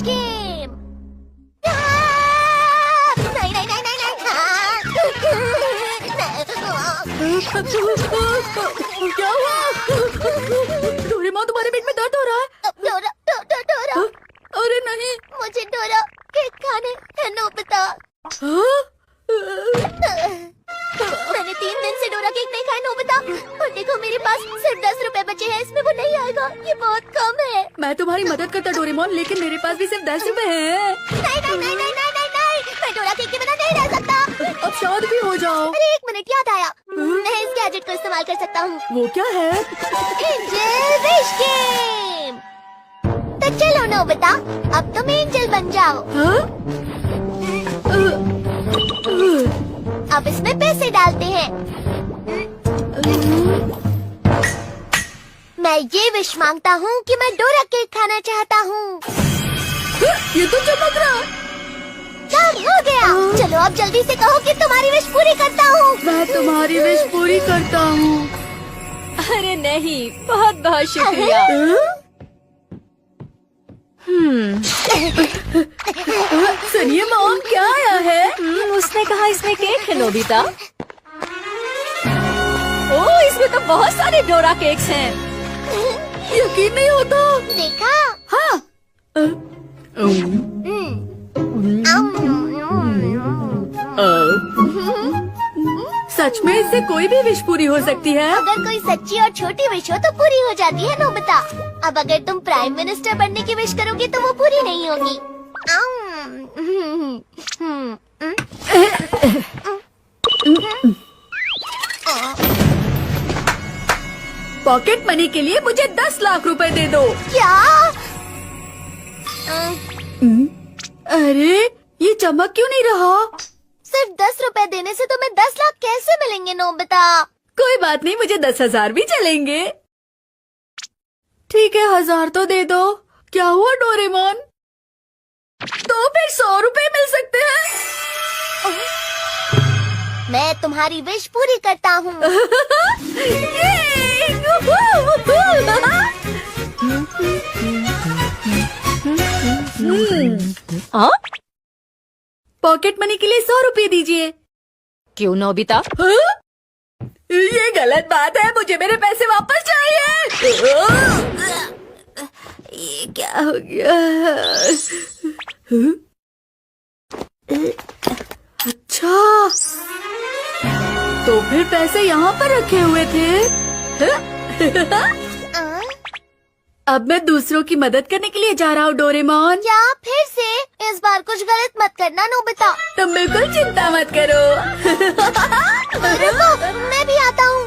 Game. नहीं नहीं नहीं नहीं नहीं। क्या हुआ? डोरेमोन, तुम्हारे पेट में दर्द हो रहा है? डोरा डोरा अरे नहीं। मुझे डोरा केक खाने है नोबिता। मैंने 3 दिन से डोरा केक नहीं खाया नोबिता, और देखो मेरे पास सिर्फ 10 रुपए बचे हैं, इसमें वो नहीं आएगा, ये बहुत कम है। मैं तुम्हारी मदद करता डोरेमोन, लेकिन मेरे पास भी सिर्फ 10 रुपए हैं। नहीं नहीं नहीं नहीं नहीं नहीं नहीं, मैं डोरा केक के बिना नहीं रह सकता। अब शांत भी हो जाओ। अरे 1 मिनट, याद आया, मैं इस गैजेट को इस्तेमाल कर सकता हूँ। वो क्या है? Angel wish game. तो चलो नोबिता, अब तुम एंजल बन जाओ। हाँ? अब इसमें पैसे डालते हैं। मैं ये विश मांगता हूँ कि मैं डोरा केक खाना चाहता हूँ। ये तो चमक रहा। सब हो गया। चलो अब जल्दी से कहो कि तुम्हारी विश पूरी करता हूँ। मैं तुम्हारी विश पूरी करता हूँ। अरे नहीं, बहुत बहुत शुक्रिया। सुनिए मॉम, क्या आया है? उसने कहा इसमें केक है नोबिता। ओह, इसमें तो बहुत सारे डोरा केक्स हैं। यकीन नहीं होता। देखा? हाँ। सच में इससे कोई भी विश पूरी हो सकती है? अगर कोई सच्ची और छोटी विश हो तो पूरी हो जाती है नोबिता। अब अगर तुम प्राइम मिनिस्टर बनने की विश करोगे तो वो पूरी नहीं होगी। पॉकेट मनी के लिए मुझे 10 लाख रुपए दे दो। क्या? अरे ये चमक क्यों नहीं रहा? सिर्फ 10 रुपए देने से तुम्हें 10 लाख कैसे मिलेंगे नोबिता? कोई बात नहीं, मुझे 10,000 भी चलेंगे। ठीक है, 1000 तो दे दो। क्या हुआ डोरेमोन? तो फिर 100 रुपए मिल सकते हैं। मैं तुम्हारी विश पूरी करता हूँ। हाँ? पॉकेट मनी के लिए 100 रुपए दीजिए। क्यों नोबिता? हाँ? ये गलत बात है, मुझे मेरे पैसे वापस चाहिए। ये क्या हो गया? अच्छा, तो फिर पैसे यहाँ पर रखे हुए थे। अब मैं दूसरों की मदद करने के लिए जा रहा हूँ डोरेमोन। क्या फिर से? इस बार कुछ गलत मत करना नोबिता। तुम बिल्कुल चिंता मत करो। रुको, मैं भी आता हूँ।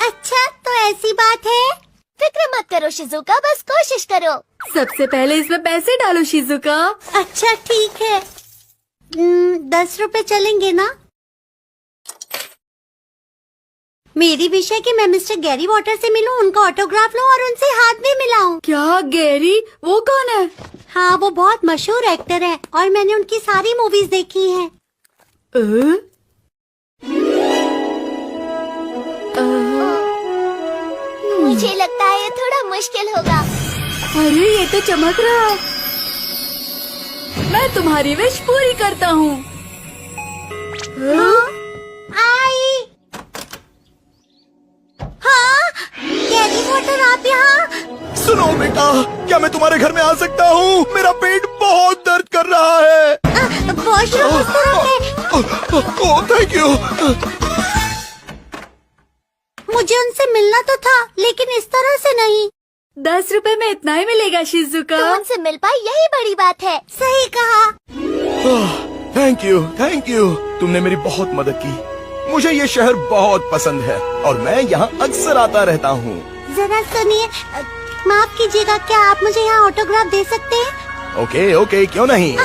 अच्छा, तो ऐसी बात है। फिक्र मत करो शिजुका, बस कोशिश करो। सबसे पहले इसमें पैसे डालो शिजुका। अच्छा ठीक है। 10 रुपए चलेंगे ना? मेरी विश है कि मैं मिस्टर गैरी वॉटर से मिलूं, उनका ऑटोग्राफ लूं और उनसे हाथ भी मिलाऊं। क्या गैरी? वो कौन है? हाँ, वो बहुत मशहूर एक्टर है और मैंने उनकी सारी मूवीज देखी हैं। मुझे लगता है ये थोड़ा मुश्किल होगा। अरे ये तो चमक रहा है। मैं तुम्हारी विश पूरी करता हूँ। आई। हाँ, गैरी वॉटर आप यहाँ? सुनो बेटा, क्या मैं तुम्हारे घर में आ सकता हूँ? मेरा पेट बहुत दर्द कर रहा है। वॉशरूम उस तरफ है। Oh thank you. मुझे उनसे मिलना तो था, लेकिन इस तरह से नहीं। 10 रुपए में इतना ही मिलेगा शिजुका। तुम उनसे मिल पाई, यही बड़ी बात है। सही कहा। थैंक यू, तुमने मेरी बहुत मदद की। मुझे ये शहर बहुत पसंद है और मैं यहाँ अक्सर आता रहता हूँ। जरा सुनिए, माफ कीजिएगा, क्या आप मुझे यहाँ ऑटोग्राफ दे सकते हैं? ओके, क्यों नहीं।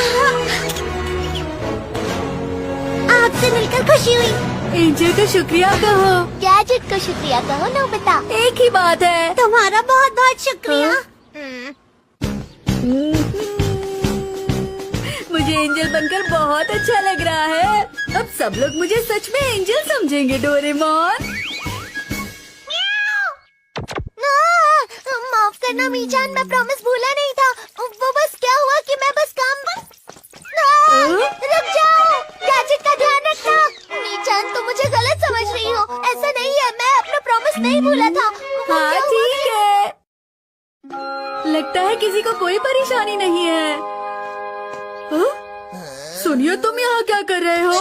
आपसे मिलकर खुशी हुई। एंजल को शुक्रिया कहो। गैजेट को शुक्रिया कहो नोबिता। एक ही बात है। तुम्हारा बहुत बहुत शुक्रिया। मुझे एंजल बनकर बहुत अच्छा लग रहा है। अब सब लोग मुझे सच में एंजल समझेंगे डोरेमोन। माफ करना मीचान, मैं प्रॉमिस भूला नहीं था। वो बस क्या हुआ कि मैं नहीं भूला था। हाँ ठीक है। लगता है किसी को कोई परेशानी नहीं है। हाँ? सुनिए, तुम यहाँ क्या कर रहे हो?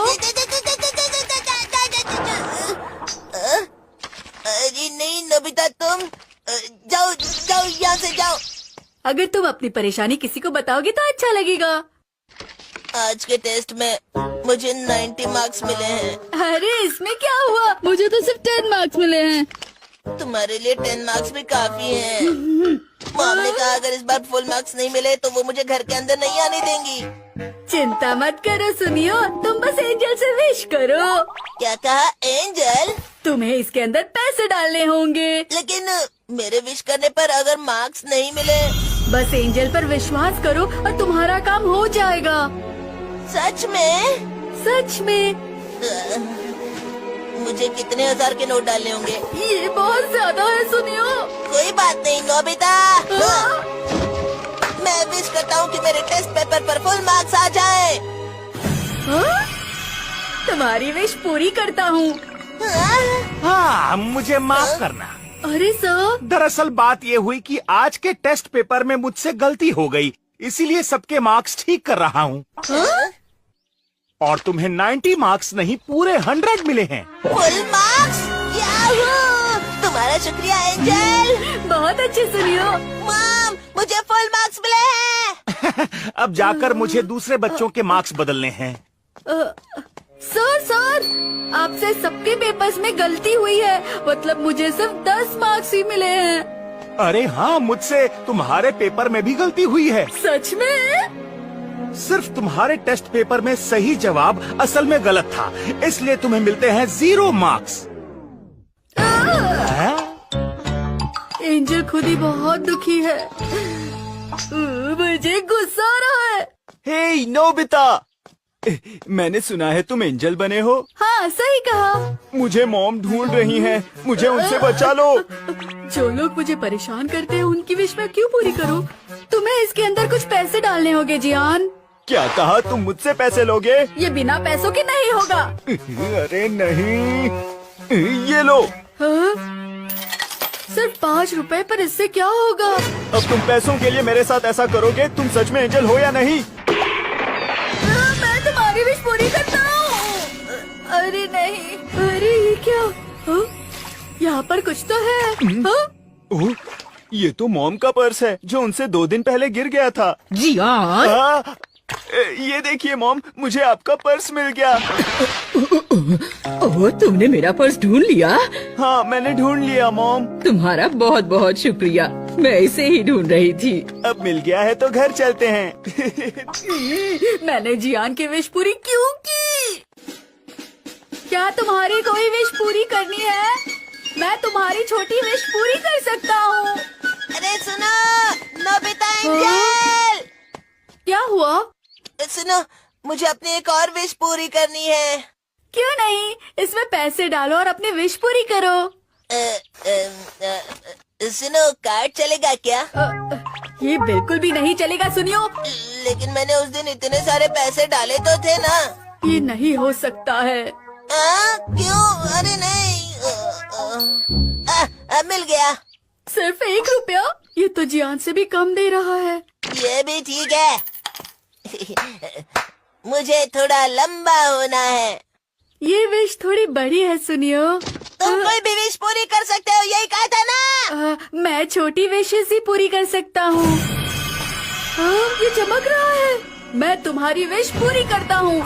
अरे नहीं नोबिता, तुम जाओ जाओ, यहाँ से जाओ। अगर तुम अपनी परेशानी किसी को बताओगे तो अच्छा लगेगा। आज के टेस्ट में मुझे 90 मार्क्स मिले हैं। अरे इसमें क्या हुआ, मुझे तो सिर्फ 10 मार्क्स मिले हैं। तुम्हारे लिए 10 मार्क्स भी काफी हैं। मॉम ने कहा अगर इस बार फुल मार्क्स नहीं मिले तो वो मुझे घर के अंदर नहीं आने देंगी। चिंता मत करो सुनियो, तुम बस एंजल से विश करो। क्या कहा, एंजल? तुम्हें इसके अंदर पैसे डालने होंगे। लेकिन मेरे विश करने पर अगर मार्क्स नहीं मिले? बस एंजल पर विश्वास करो और तुम्हारा काम हो जाएगा। सच में? सच में। मुझे कितने 1000 के नोट डालने होंगे? ये बहुत ज्यादा है सुनियो। कोई बात नहीं नोबिता, मैं विश करता हूँ कि मेरे टेस्ट पेपर पर फुल मार्क्स आ जाए। हाँ? तुम्हारी विश पूरी करता हूँ। हाँ, मुझे माफ करना। अरे सर, दरअसल बात ये हुई कि आज के टेस्ट पेपर में मुझसे गलती हो गई, इसीलिए सबके मार्क्स ठीक कर रहा हूँ। और तुम्हें 90 मार्क्स नहीं, पूरे 100 मिले हैं। Full marks? याहू! तुम्हारा शुक्रिया एंजल। बहुत अच्छे सुनियो। मॉम, मुझे फुल मार्क्स मिले हैं। अब जाकर मुझे दूसरे बच्चों के मार्क्स बदलने हैं। सर, आपसे सबके पेपर्स में गलती हुई है, मतलब मुझे सिर्फ 10 मार्क्स ही मिले हैं। अरे हाँ, मुझसे तुम्हारे पेपर में भी गलती हुई है। सच में? सिर्फ तुम्हारे टेस्ट पेपर में सही जवाब असल में गलत था, इसलिए तुम्हें मिलते हैं 0 मार्क्स। एंजल खुद ही बहुत दुखी है। मुझे गुस्सा आ रहा है। हे नोबिता, मैंने सुना है तुम एंजल बने हो। हाँ सही कहा। मुझे मॉम ढूंढ रही हैं, मुझे उनसे बचा लो। जो लोग मुझे परेशान करते हैं उनकी विश मैं क्यों पूरी करूं? तुम्हें इसके अंदर कुछ पैसे डालने होंगे जियान। क्या कहा, तुम मुझसे पैसे लोगे? ये बिना पैसों के नहीं होगा। अरे नहीं, ये लो। हाँ? सिर्फ 5 रुपए, पर इससे क्या होगा? अब तुम पैसों के लिए मेरे साथ ऐसा करोगे? तुम सच में एंजल हो या नहीं? मैं तुम्हारी विश पूरी करता हूँ। अरे नहीं, अरे ये क्या? हाँ? यहाँ पर कुछ तो है। हाँ? ओह, ये तो मॉम का पर्स है जो उनसे 2 दिन पहले गिर गया था। जियान, ये देखिए मॉम, मुझे आपका पर्स मिल गया। ओह, तुमने मेरा पर्स ढूंढ लिया? हाँ, मैंने ढूंढ लिया मॉम। तुम्हारा बहुत बहुत शुक्रिया, मैं इसे ही ढूंढ रही थी। अब मिल गया है तो घर चलते हैं। मैंने जियान की विश पूरी क्यों की? क्या तुम्हारी कोई विश पूरी करनी है? मैं तुम्हारी छोटी विश पूरी कर सकता हूँ। अरे सुनो नोबिता, एंजल। क्या हुआ? सुनो, मुझे अपनी एक और विश पूरी करनी है। क्यों नहीं, इसमें पैसे डालो और अपनी विश पूरी करो। सुनो, कार्ड चलेगा क्या? ये बिल्कुल भी नहीं चलेगा सुनियो। लेकिन मैंने उस दिन इतने सारे पैसे डाले तो थे ना। ये नहीं हो सकता है। क्यों? अरे नहीं। मिल गया। सिर्फ 1 रुपया? ये तो जियान से भी कम दे रहा है। ये भी ठीक है। मुझे थोड़ा लंबा होना है। ये विश थोड़ी बड़ी है सुनियो। तुम कोई भी विश पूरी कर सकते हो, यही कहा था ना। मैं छोटी विशेष ही पूरी कर सकता हूँ। ये चमक रहा है। मैं तुम्हारी विश पूरी करता हूँ।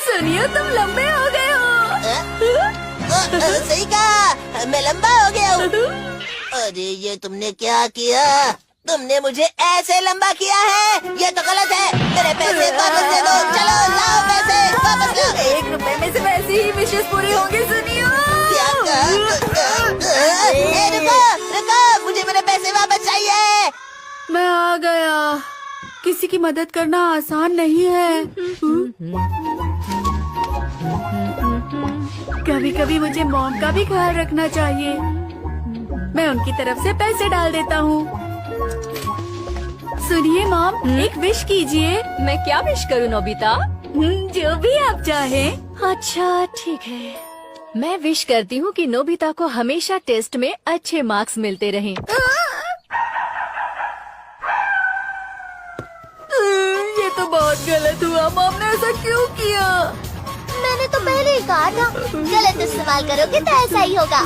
सुनियो, तुम लंबे हो गए हो। सही कहा, मैं लंबा हो गया हूँ। अरे ये तुमने क्या किया? तुमने मुझे ऐसे लंबा किया है, ये तो गलत है। मेरे पैसे वापस दे दो। चलो लाओ पैसे वापस लाओ। 1 रुपए में से वैसी ही विशेष पूरी होंगी सुनियो। क्या रुको रुको, मुझे मेरे पैसे वापस चाहिए। मैं आ गया। किसी की मदद करना आसान नहीं है। कभी कभी मुझे मॉम का भी ख्याल रखना चाहिए। मैं उनकी तरफ से पैसे डाल देता हूँ। सुनिए मॉम, एक विश कीजिए। मैं क्या विश करूँ नोबिता? जो भी आप चाहें। अच्छा ठीक है, मैं विश करती हूँ कि नोबिता को हमेशा टेस्ट में अच्छे मार्क्स मिलते रहें। ये तो बहुत गलत हुआ, मॉम ने ऐसा क्यों किया? मैंने तो पहले ही कहा था, गलत इस्तेमाल करोगे तो ऐसा ही होगा।